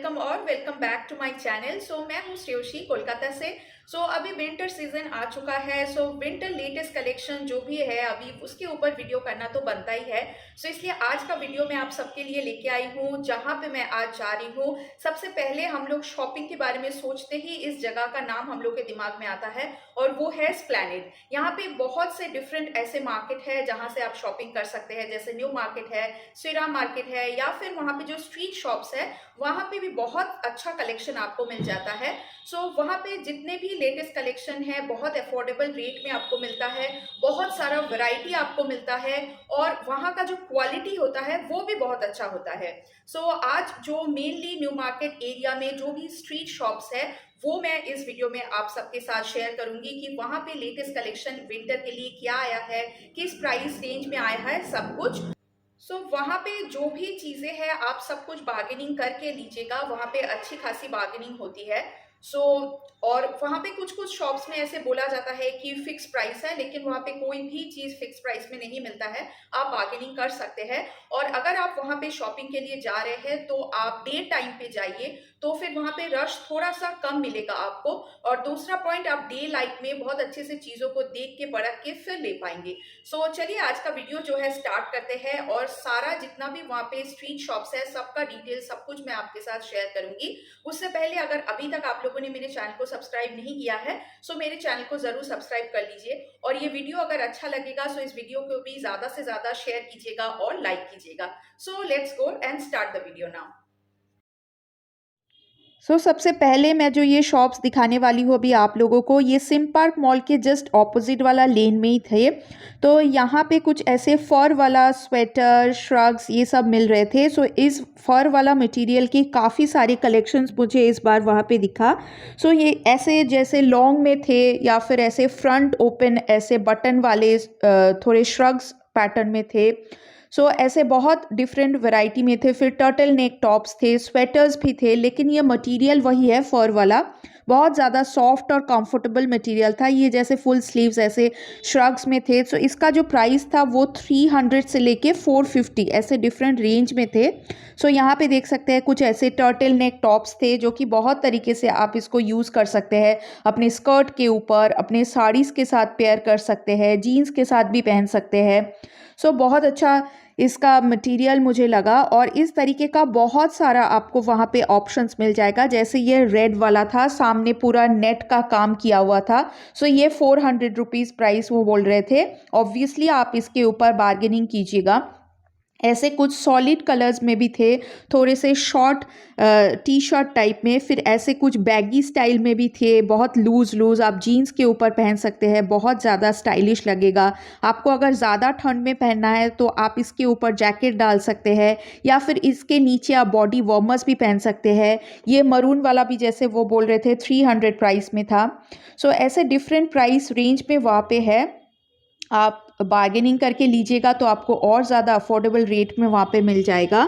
Welcome और welcome back to my channel. मैं हूँ श्रेयोशी कोलकाता से। अभी विंटर सीजन आ चुका है। विंटर लेटेस्ट कलेक्शन जो भी है अभी उसके ऊपर वीडियो करना तो बनता ही है। इसलिए आज का वीडियो मैं आप सबके लिए लेके आई हूँ। जहाँ पे मैं आज जा रही हूँ, सबसे पहले हम लोग शॉपिंग के बारे में सोचते ही इस जगह का नाम हम लोग के दिमाग में आता है और वो है एस्प्लैनेड। यहाँ पे बहुत से डिफरेंट ऐसे मार्केट है जहाँ से आप शॉपिंग कर सकते हैं, जैसे न्यू मार्केट है, स्वीरा मार्केट है, या फिर वहाँ पे जो स्ट्रीट शॉप्स है वहाँ पे भी बहुत अच्छा कलेक्शन आपको मिल जाता है। वहाँ पे जितने भी लेटेस्ट कलेक्शन है बहुत अफोर्डेबल रेट में आपको मिलता है, बहुत सारा वैरायटी आपको मिलता है और वहाँ का जो क्वालिटी होता है वो भी बहुत अच्छा होता है। आज जो मेनली न्यू मार्केट एरिया में जो भी स्ट्रीट शॉप्स है वो मैं इस वीडियो में आप सबके साथ शेयर करूंगी कि वहाँ पे लेटेस्ट कलेक्शन विंटर के लिए क्या आया है, किस प्राइस रेंज में आया है, सब कुछ। वहाँ पे जो भी चीज़ें हैं आप सब कुछ बार्गेनिंग करके लीजिएगा, वहाँ पे अच्छी खासी बार्गेनिंग होती है। और वहाँ पे कुछ कुछ शॉप्स में ऐसे बोला जाता है कि फिक्स प्राइस है, लेकिन वहाँ पे कोई भी चीज़ फिक्स प्राइस में नहीं मिलता है, आप बार्गेनिंग कर सकते हैं। और अगर आप वहाँ पे शॉपिंग के लिए जा रहे हैं तो आप डे टाइम पे जाइए, तो फिर वहाँ पे रश थोड़ा सा कम मिलेगा आपको। और दूसरा पॉइंट, आप डे लाइट में बहुत अच्छे से चीज़ों को देख के परख के फिर ले पाएंगे। चलिए आज का वीडियो जो है स्टार्ट करते हैं और सारा जितना भी वहाँ पे स्ट्रीट शॉप्स है सबका डिटेल सब कुछ मैं आपके साथ शेयर करूंगी। उससे पहले अगर अभी तक आप लोगों ने मेरे चैनल को सब्सक्राइब नहीं किया है मेरे चैनल को जरूर सब्सक्राइब कर लीजिए। और ये वीडियो अगर अच्छा लगेगा इस वीडियो को भी ज्यादा से ज्यादा शेयर कीजिएगा और लाइक कीजिएगा। Let's go and start the video now. सबसे पहले मैं जो ये शॉप्स दिखाने वाली हूँ अभी आप लोगों को, ये सिम पार्क मॉल के जस्ट ऑपोजिट वाला लेन में ही थे। तो यहाँ पे कुछ ऐसे फर वाला स्वेटर, श्रग्स ये सब मिल रहे थे। इस फर वाला मटेरियल की काफ़ी सारे कलेक्शंस मुझे इस बार वहाँ पे दिखा। ये ऐसे जैसे लॉन्ग में थे या फिर ऐसे फ्रंट ओपन ऐसे बटन वाले थोड़े श्रग्स पैटर्न में थे। ऐसे बहुत डिफरेंट वैरायटी में थे। फिर टर्टल नेक टॉप्स थे, स्वेटर्स भी थे, लेकिन ये मटेरियल वही है फर वाला, बहुत ज़्यादा सॉफ्ट और कंफर्टेबल मटेरियल था। ये जैसे फुल स्लीव्स ऐसे श्रग्स में थे। इसका जो प्राइस था वो 300 से लेके 450 ऐसे डिफरेंट रेंज में थे। यहाँ पे देख सकते हैं कुछ ऐसे टर्टल नेक टॉप्स थे जो कि बहुत तरीके से आप इसको यूज़ कर सकते हैं, अपने स्कर्ट के ऊपर, अपने साड़ीज़ के साथ पेयर कर सकते हैं, जीन्स के साथ भी पहन सकते हैं। बहुत अच्छा इसका मटेरियल मुझे लगा और इस तरीके का बहुत सारा आपको वहाँ पे ऑप्शंस मिल जाएगा। जैसे ये रेड वाला था, सामने पूरा नेट का काम किया हुआ था। ये 400 रुपीज़ प्राइस वो बोल रहे थे। ऑब्वियसली आप इसके ऊपर बार्गेनिंग कीजिएगा। ऐसे कुछ सॉलिड कलर्स में भी थे, थोड़े से शॉर्ट टी शर्ट टाइप में, फिर ऐसे कुछ बैगी स्टाइल में भी थे, बहुत लूज़ आप जीन्स के ऊपर पहन सकते हैं, बहुत ज़्यादा स्टाइलिश लगेगा। आपको अगर ज़्यादा ठंड में पहनना है तो आप इसके ऊपर जैकेट डाल सकते हैं या फिर इसके नीचे आप बॉडी वार्मर्स भी पहन सकते हैं। ये मरून वाला भी जैसे वो बोल रहे थे 300 प्राइस में था। ऐसे डिफरेंट प्राइस रेंज में वहाँ पे है। आप बार्गेनिंग करके लीजिएगा तो आपको और ज़्यादा अफोर्डेबल रेट में वहाँ पे मिल जाएगा।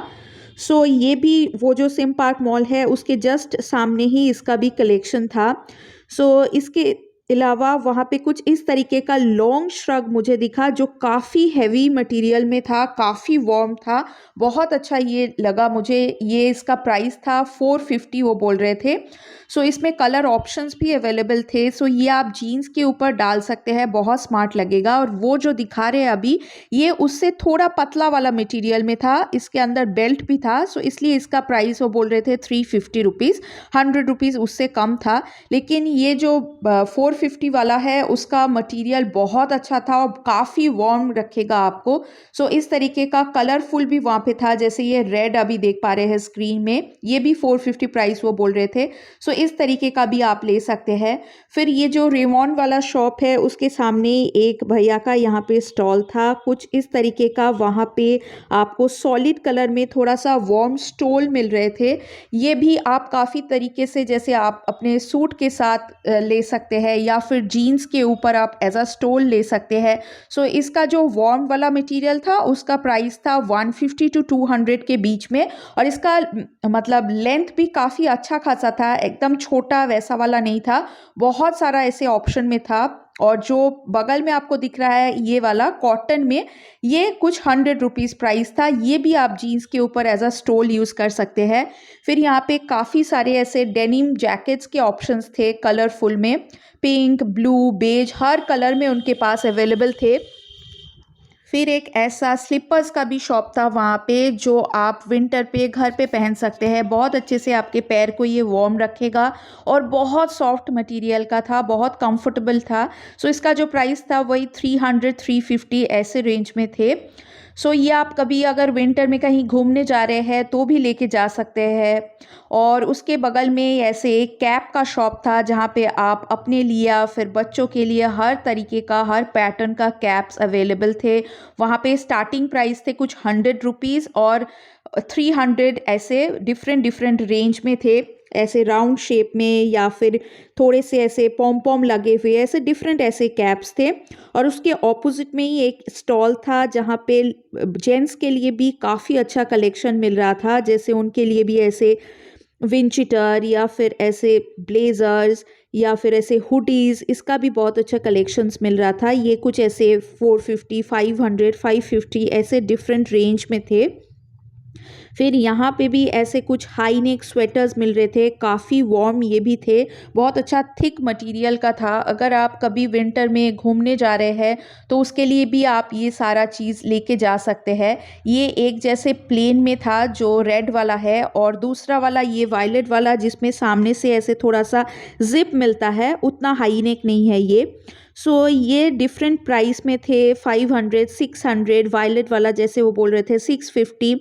ये भी वो जो सिम पार्क मॉल है उसके जस्ट सामने ही इसका भी कलेक्शन था। इसके अलावा वहाँ पे कुछ इस तरीके का लॉन्ग श्रग मुझे दिखा जो काफ़ी हैवी मटेरियल में था, काफ़ी वार्म था, बहुत अच्छा ये लगा मुझे। ये इसका प्राइस था 450 वो बोल रहे थे। इसमें कलर ऑप्शंस भी अवेलेबल थे। ये आप जीन्स के ऊपर डाल सकते हैं, बहुत स्मार्ट लगेगा। और वो जो दिखा रहे हैं अभी ये उससे थोड़ा पतला वाला मटेरियल में था, इसके अंदर बेल्ट भी था। इसलिए इसका प्राइस वो बोल रहे थे 350 रुपीज़, 100 रुपीज़ उससे कम था। लेकिन ये जो 450 वाला है उसका मटेरियल बहुत अच्छा था और काफ़ी वार्म रखेगा आपको। इस तरीके का कलरफुल भी वहाँ पे था, जैसे ये रेड अभी देख पा रहे हैं स्क्रीन में, ये भी 450 प्राइस वो बोल रहे थे। इस तरीके का भी आप ले सकते हैं। फिर ये जो रेमॉन वाला शॉप है उसके सामने एक भैया का यहाँ पे स्टॉल था, कुछ इस तरीके का। वहाँ पे आपको सॉलिड कलर में थोड़ा सा वार्म स्टोल मिल रहे थे। ये भी आप काफ़ी तरीके से, जैसे आप अपने सूट के साथ ले सकते हैं या फिर जीन्स के ऊपर आप एज अ स्टोल ले सकते हैं। इसका जो वार्म वाला मटेरियल था उसका प्राइस था 150 to 200 के बीच में। और इसका मतलब लेंथ भी काफ़ी अच्छा खासा था, एकदम छोटा वैसा वाला नहीं था, बहुत सारा ऐसे ऑप्शन में था। और जो बगल में आपको दिख रहा है ये वाला कॉटन में, ये कुछ 100 रुपीज़ प्राइस था। ये भी आप जीन्स के ऊपर एज अ स्टोल यूज़ कर सकते हैं। फिर यहाँ पे काफ़ी सारे ऐसे डेनिम जैकेट्स के ऑप्शंस थे कलरफुल में, पिंक, ब्लू, बेज, हर कलर में उनके पास अवेलेबल थे। फिर एक ऐसा स्लीपर्स का भी शॉप था वहाँ पे, जो आप विंटर पे घर पे पहन सकते हैं। बहुत अच्छे से आपके पैर को ये वार्म रखेगा और बहुत सॉफ्ट मटेरियल का था, बहुत कंफर्टेबल था। सो इसका जो प्राइस था वही 300-350 ऐसे रेंज में थे। सो ये आप कभी अगर विंटर में कहीं घूमने जा रहे हैं तो भी लेके जा सकते हैं। और उसके बगल में ऐसे एक कैप का शॉप था जहाँ पे आप अपने लिए या फिर बच्चों के लिए हर तरीके का, हर पैटर्न का कैप्स अवेलेबल थे। वहाँ पे स्टार्टिंग प्राइस थे कुछ 100 रुपीज़ और 300 ऐसे डिफरेंट डिफरेंट रेंज में थे, ऐसे राउंड शेप में या फिर थोड़े से ऐसे पॉम पॉम लगे हुए, ऐसे डिफरेंट ऐसे कैप्स थे। और उसके ऑपोजिट में ही एक स्टॉल था जहाँ पे जेंट्स के लिए भी काफ़ी अच्छा कलेक्शन मिल रहा था, जैसे उनके लिए भी ऐसे विंचिटर या फिर ऐसे ब्लेजर्स या फिर ऐसे हुडीज़, इसका भी बहुत अच्छा कलेक्शंस मिल रहा था। ये कुछ ऐसे 450, 500, 550 ऐसे डिफरेंट रेंज में थे। फिर यहाँ पे भी ऐसे कुछ हाई नेक स्वेटर्स मिल रहे थे, काफ़ी वार्म ये भी थे, बहुत अच्छा थिक मटेरियल का था। अगर आप कभी विंटर में घूमने जा रहे हैं तो उसके लिए भी आप ये सारा चीज़ लेके जा सकते हैं। ये एक जैसे प्लेन में था जो रेड वाला है, और दूसरा वाला ये वायलेट वाला जिसमें सामने से ऐसे थोड़ा सा जिप मिलता है, उतना हाई नेक नहीं है ये। सो ये डिफरेंट प्राइस में थे, 500, 600, वायलेट वाला जैसे वो बोल रहे थे 650,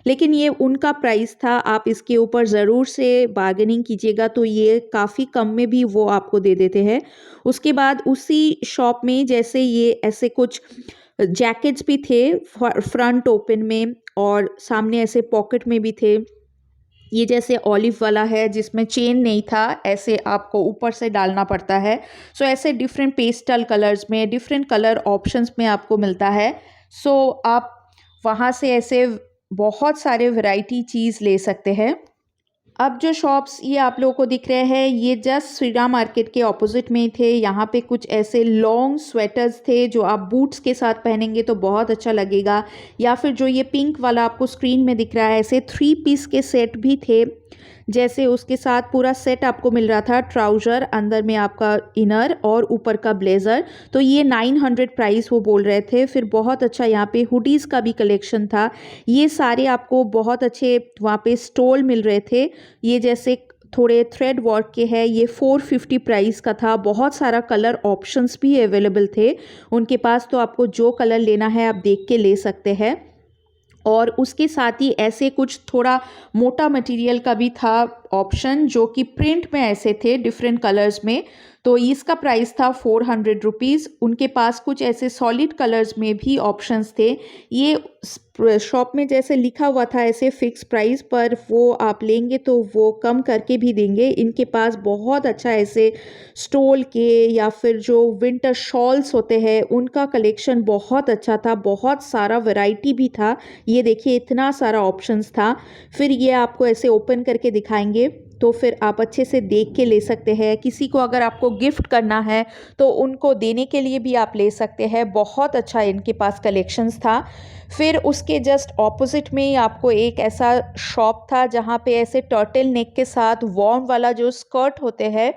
लेकिन ये उनका प्राइस था। आप इसके ऊपर ज़रूर से बार्गेनिंग कीजिएगा तो ये काफ़ी कम में भी वो आपको दे देते हैं। उसके बाद उसी शॉप में जैसे ये ऐसे कुछ जैकेट्स भी थे फ्रंट ओपन में, और सामने ऐसे पॉकेट में भी थे। ये जैसे ऑलिव वाला है जिसमें चेन नहीं था, ऐसे आपको ऊपर से डालना पड़ता है। सो ऐसे डिफरेंट पेस्टल कलर्स में, डिफरेंट कलर ऑप्शंस में आपको मिलता है। सो आप वहाँ से ऐसे बहुत सारे वैरायटी चीज़ ले सकते हैं। अब जो शॉप्स ये आप लोगों को दिख रहे हैं ये जस्ट श्री राम मार्केट के ऑपोजिट में ही थे। यहाँ पे कुछ ऐसे लॉन्ग स्वेटर्स थे जो आप बूट्स के साथ पहनेंगे तो बहुत अच्छा लगेगा, या फिर जो ये पिंक वाला आपको स्क्रीन में दिख रहा है, ऐसे 3 पीस के सेट भी थे, जैसे उसके साथ पूरा सेट आपको मिल रहा था, ट्राउज़र, अंदर में आपका इनर और ऊपर का ब्लेज़र। तो ये 900 प्राइस वो बोल रहे थे। फिर बहुत अच्छा यहाँ पे हुडीज़ का भी कलेक्शन था। ये सारे आपको बहुत अच्छे वहाँ पे स्टॉल मिल रहे थे। ये जैसे थोड़े थ्रेड वर्क के हैं, ये 450 प्राइस का था। बहुत सारा कलर ऑप्शंस भी अवेलेबल थे उनके पास, तो आपको जो कलर लेना है आप देख के ले सकते हैं। और उसके साथ ही ऐसे कुछ थोड़ा मोटा मटेरियल का भी था ऑप्शन, जो कि प्रिंट में ऐसे थे डिफरेंट कलर्स में, तो इसका प्राइस था 400 रुपीज़। उनके पास कुछ ऐसे सॉलिड कलर्स में भी ऑप्शंस थे। ये शॉप में जैसे लिखा हुआ था ऐसे फिक्स प्राइस, पर वो आप लेंगे तो वो कम करके भी देंगे। इनके पास बहुत अच्छा ऐसे स्टोल के या फिर जो विंटर शॉल्स होते हैं उनका कलेक्शन बहुत अच्छा था, बहुत सारा वैरायटी भी था। ये देखिए इतना सारा ऑप्शंस था। फिर ये आपको ऐसे ओपन करके दिखाएंगे तो फिर आप अच्छे से देख के ले सकते हैं। किसी को अगर आपको गिफ्ट करना है तो उनको देने के लिए भी आप ले सकते हैं। बहुत अच्छा इनके पास कलेक्शंस था। फिर उसके जस्ट ऑपोजिट में ही आपको एक ऐसा शॉप था जहाँ पे ऐसे टर्टल नेक के साथ वार्म वाला जो स्कर्ट होते हैं,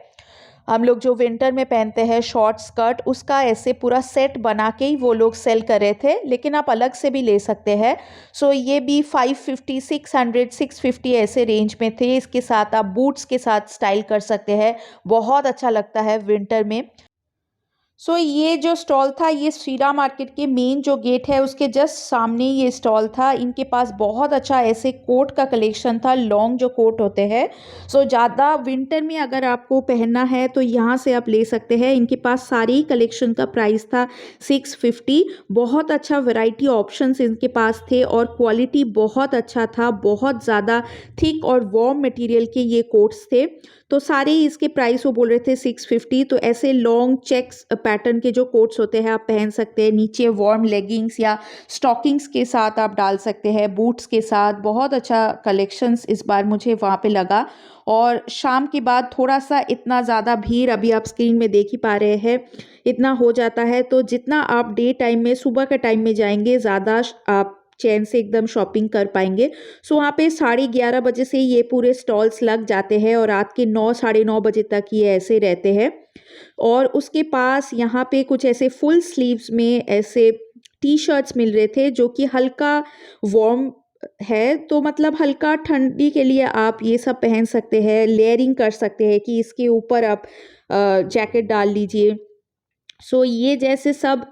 हम लोग जो विंटर में पहनते हैं शॉर्ट स्कर्ट, उसका ऐसे पूरा सेट बना के ही वो लोग सेल कर रहे थे, लेकिन आप अलग से भी ले सकते हैं। सो ये भी 550, 600, 650 ऐसे रेंज में थे। इसके साथ आप बूट्स के साथ स्टाइल कर सकते हैं, बहुत अच्छा लगता है विंटर में। सो ये जो स्टॉल था ये श्री राम मार्केट के मेन जो गेट है उसके जस्ट सामने ये स्टॉल था। इनके पास बहुत अच्छा ऐसे कोट का कलेक्शन था, लॉन्ग जो कोट होते हैं। सो ज़्यादा विंटर में अगर आपको पहनना है तो यहाँ से आप ले सकते हैं। इनके पास सारे ही कलेक्शन का प्राइस था 650। बहुत अच्छा वैरायटी ऑप्शंस इनके पास थे और क्वालिटी बहुत अच्छा था, बहुत ज़्यादा थिक और वार्म मटेरियल के ये कोट्स थे। तो सारे ही इसके प्राइस वो बोल रहे थे 650। तो ऐसे लॉन्ग चेक्स पैटर्न के जो कोट्स होते हैं आप पहन सकते हैं, नीचे वार्म लेगिंग्स या स्टॉकिंग्स के साथ आप डाल सकते हैं, बूट्स के साथ। बहुत अच्छा कलेक्शंस इस बार मुझे वहाँ पे लगा। और शाम के बाद थोड़ा सा इतना ज़्यादा भीड़ अभी आप स्क्रीन में देख ही पा रहे हैं इतना हो जाता है। तो जितना आप डे टाइम में सुबह के टाइम में जाएंगे ज़्यादा आप चैन से एकदम शॉपिंग कर पाएंगे। सो वहाँ पे 11:30 बजे से ये पूरे स्टॉल्स लग जाते हैं और रात के 9 साढ़े 9 बजे तक ये ऐसे रहते हैं। और उसके पास यहाँ पे कुछ ऐसे फुल स्लीव्स में ऐसे टी शर्ट्स मिल रहे थे जो कि हल्का वार्म है, तो मतलब हल्का ठंडी के लिए आप ये सब पहन सकते हैं, लेयरिंग कर सकते हैं कि इसके ऊपर आप जैकेट डाल लीजिए। सो ये जैसे सब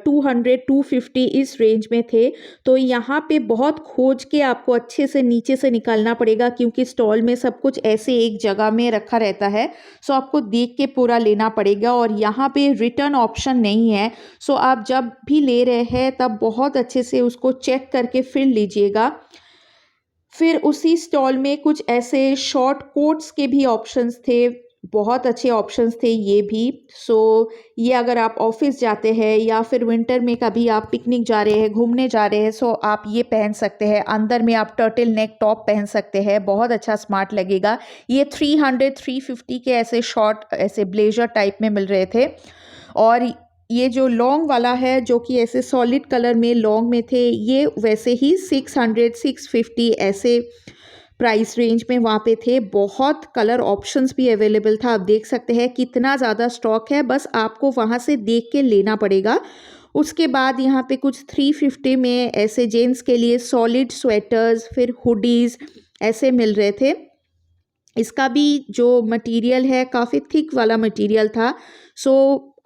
200-250 इस रेंज में थे। तो यहाँ पे बहुत खोज के आपको अच्छे से नीचे से निकालना पड़ेगा क्योंकि स्टॉल में सब कुछ ऐसे एक जगह में रखा रहता है। सो आपको देख के पूरा लेना पड़ेगा और यहाँ पे रिटर्न ऑप्शन नहीं है। सो आप जब भी ले रहे हैं तब बहुत अच्छे से उसको चेक करके फिर लीजिएगा। फिर उसी स्टॉल में कुछ ऐसे शॉर्ट कोट्स के भी ऑप्शंस थे, बहुत अच्छे ऑप्शंस थे ये भी। सो ये अगर आप ऑफिस जाते हैं या फिर विंटर में कभी आप पिकनिक जा रहे हैं, घूमने जा रहे हैं, सो आप ये पहन सकते हैं। अंदर में आप टर्टल नेक टॉप पहन सकते हैं, बहुत अच्छा स्मार्ट लगेगा। ये 300-350 के ऐसे शॉर्ट ऐसे ब्लेजर टाइप में मिल रहे थे। और ये जो लॉन्ग वाला है जो कि ऐसे सॉलिड कलर में लॉन्ग में थे, ये वैसे ही 600-650 ऐसे प्राइस रेंज में वहाँ पे थे। बहुत कलर ऑप्शंस भी अवेलेबल था। आप देख सकते हैं कितना ज़्यादा स्टॉक है, बस आपको वहाँ से देख के लेना पड़ेगा। उसके बाद यहाँ पे कुछ 350 में ऐसे जेंट्स के लिए सॉलिड स्वेटर्स, फिर हुडीज़ ऐसे मिल रहे थे। इसका भी जो मटेरियल है काफ़ी थिक वाला मटेरियल था। सो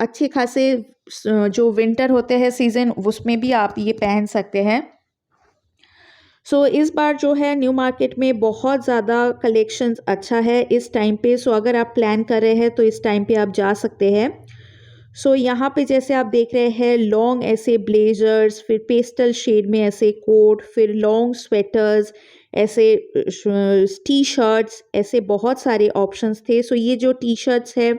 अच्छे खासे जो विंटर होते हैं सीज़न उसमें भी आप ये पहन सकते हैं। सो इस बार जो है न्यू मार्केट में बहुत ज़्यादा कलेक्शंस अच्छा है इस टाइम पे। सो अगर आप प्लान कर रहे हैं तो इस टाइम पे आप जा सकते हैं। सो यहाँ पे जैसे आप देख रहे हैं लॉन्ग ऐसे ब्लेजर्स, फिर पेस्टल शेड में ऐसे कोट, फिर लॉन्ग स्वेटर्स, ऐसे टी शर्ट्स, ऐसे बहुत सारे ऑप्शंस थे। सो ये जो टी शर्ट्स है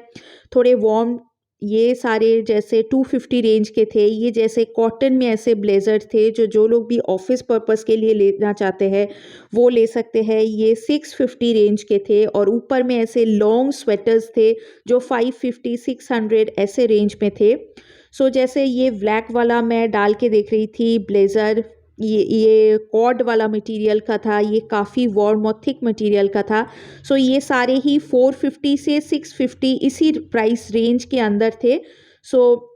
थोड़े वार्म, ये सारे जैसे 250 रेंज के थे। ये जैसे कॉटन में ऐसे ब्लेजर थे जो लोग भी ऑफिस पर्पस के लिए लेना चाहते हैं वो ले सकते हैं। ये 650 रेंज के थे और ऊपर में ऐसे लॉन्ग स्वेटर्स थे जो 550-600 ऐसे रेंज में थे। सो जैसे ये ब्लैक वाला मैं डाल के देख रही थी ब्लेज़र, ये कॉर्ड वाला मटेरियल का था, ये काफ़ी वार्म और थिक मटेरियल का था। सो ये सारे ही 450 से 650 इसी प्राइस रेंज के अंदर थे। सो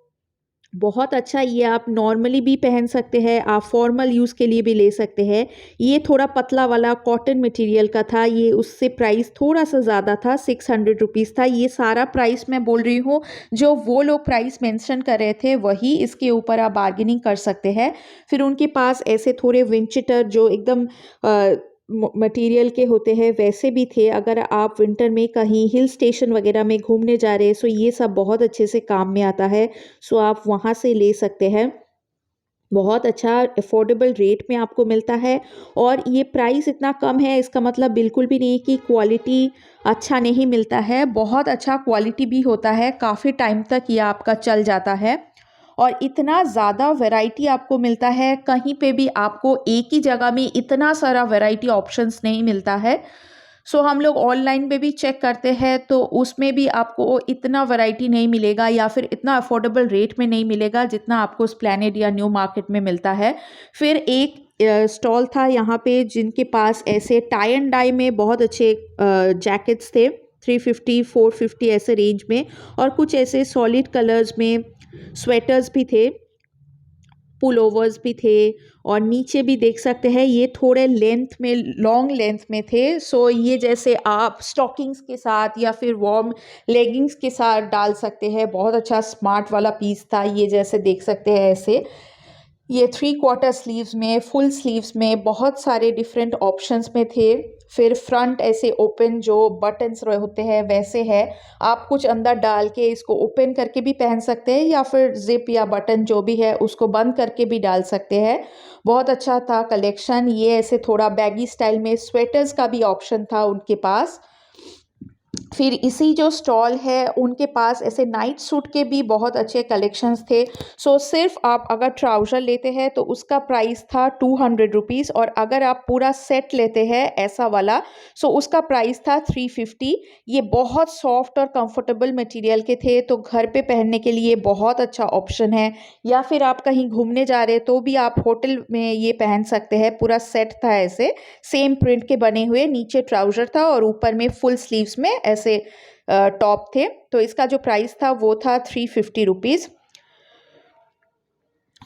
बहुत अच्छा, ये आप नॉर्मली भी पहन सकते हैं, आप फॉर्मल यूज़ के लिए भी ले सकते हैं। ये थोड़ा पतला वाला कॉटन मटेरियल का था, ये उससे प्राइस थोड़ा सा ज़्यादा था, 600 रुपीज़ था। ये सारा प्राइस मैं बोल रही हूँ जो वो लोग प्राइस मेंशन कर रहे थे वही, इसके ऊपर आप बार्गेनिंग कर सकते हैं। फिर उनके पास ऐसे थोड़े विंचटर जो एकदम मटेरियल के होते हैं वैसे भी थे। अगर आप विंटर में कहीं हिल स्टेशन वगैरह में घूमने जा रहे हैं सो ये सब बहुत अच्छे से काम में आता है। सो आप वहाँ से ले सकते हैं। बहुत अच्छा अफोर्डेबल रेट में आपको मिलता है और ये प्राइस इतना कम है इसका मतलब बिल्कुल भी नहीं कि क्वालिटी अच्छा नहीं मिलता है। बहुत अच्छा क्वालिटी भी होता है, काफ़ी टाइम तक ये आपका चल जाता है और इतना ज़्यादा वैरायटी आपको मिलता है। कहीं पे भी आपको एक ही जगह में इतना सारा वैरायटी ऑप्शंस नहीं मिलता है। सो हम लोग ऑनलाइन पे भी चेक करते हैं तो उसमें भी आपको इतना वैरायटी नहीं मिलेगा या फिर इतना अफोर्डेबल रेट में नहीं मिलेगा जितना आपको एस्प्लैनेड या न्यू मार्केट में मिलता है। फिर एक स्टॉल था यहाँ पे जिनके पास ऐसे टाई एंड डाई में बहुत अच्छे जैकेट्स थे, 350-450 ऐसे रेंज में, और कुछ ऐसे सॉलिड कलर्स में स्वेटर्स भी थे, पुल ओवर्स भी थे और नीचे भी देख सकते हैं ये थोड़े लेंथ में, लॉन्ग लेंथ में थे। सो ये जैसे आप स्टॉकिंग्स के साथ या फिर वार्म लेगिंग्स के साथ डाल सकते हैं। बहुत अच्छा स्मार्ट वाला पीस था ये, जैसे देख सकते हैं ऐसे ये 3/4 स्लीव्स में, फुल स्लीव्स में, बहुत सारे डिफरेंट ऑप्शंस में थे। फिर फ्रंट ऐसे ओपन जो बटन्स होते हैं वैसे है, आप कुछ अंदर डाल के इसको ओपन करके भी पहन सकते हैं या फिर जिप या बटन जो भी है उसको बंद करके भी डाल सकते हैं। बहुत अच्छा था कलेक्शन। ये ऐसे थोड़ा बैगी स्टाइल में स्वेटर्स का भी ऑप्शन था उनके पास। फिर इसी जो स्टॉल है उनके पास ऐसे नाइट सूट के भी बहुत अच्छे कलेक्शंस थे। सो सिर्फ आप अगर ट्राउज़र लेते हैं तो उसका प्राइस था 200 रुपीज़, और अगर आप पूरा सेट लेते हैं ऐसा वाला सो उसका प्राइस था 350। ये बहुत सॉफ्ट और कंफर्टेबल मटेरियल के थे, तो घर पे पहनने के लिए बहुत अच्छा ऑप्शन है, या फिर आप कहीं घूमने जा रहे हैं तो भी आप होटल में ये पहन सकते हैं। पूरा सेट था ऐसे सेम प्रिंट के बने हुए, नीचे ट्राउज़र था और ऊपर में फुल स्लीव्स में ऐसे टॉप थे। तो इसका जो प्राइस था वो था 350 रुपीज़।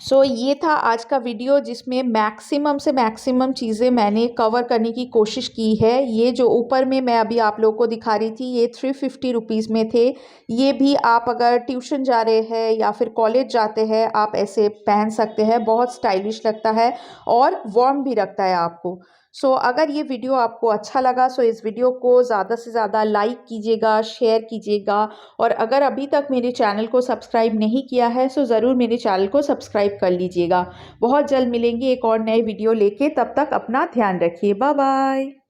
सो ये था आज का वीडियो जिसमें मैक्सिमम से मैक्सिमम चीज़ें मैंने कवर करने की कोशिश की है। ये जो ऊपर में मैं अभी आप लोगों को दिखा रही थी ये 350 रुपीज़ में थे। ये भी आप अगर ट्यूशन जा रहे हैं या फिर कॉलेज जाते हैं आप ऐसे पहन सकते हैं, बहुत स्टाइलिश लगता है और वार्म भी रखता है आपको। सो अगर ये वीडियो आपको अच्छा लगा सो इस वीडियो को ज़्यादा से ज़्यादा लाइक कीजिएगा, शेयर कीजिएगा, और अगर अभी तक मेरे चैनल को सब्सक्राइब नहीं किया है सो ज़रूर मेरे चैनल को सब्सक्राइब कर लीजिएगा। बहुत जल्द मिलेंगे एक और नए वीडियो लेके, तब तक अपना ध्यान रखिए। Bye bye.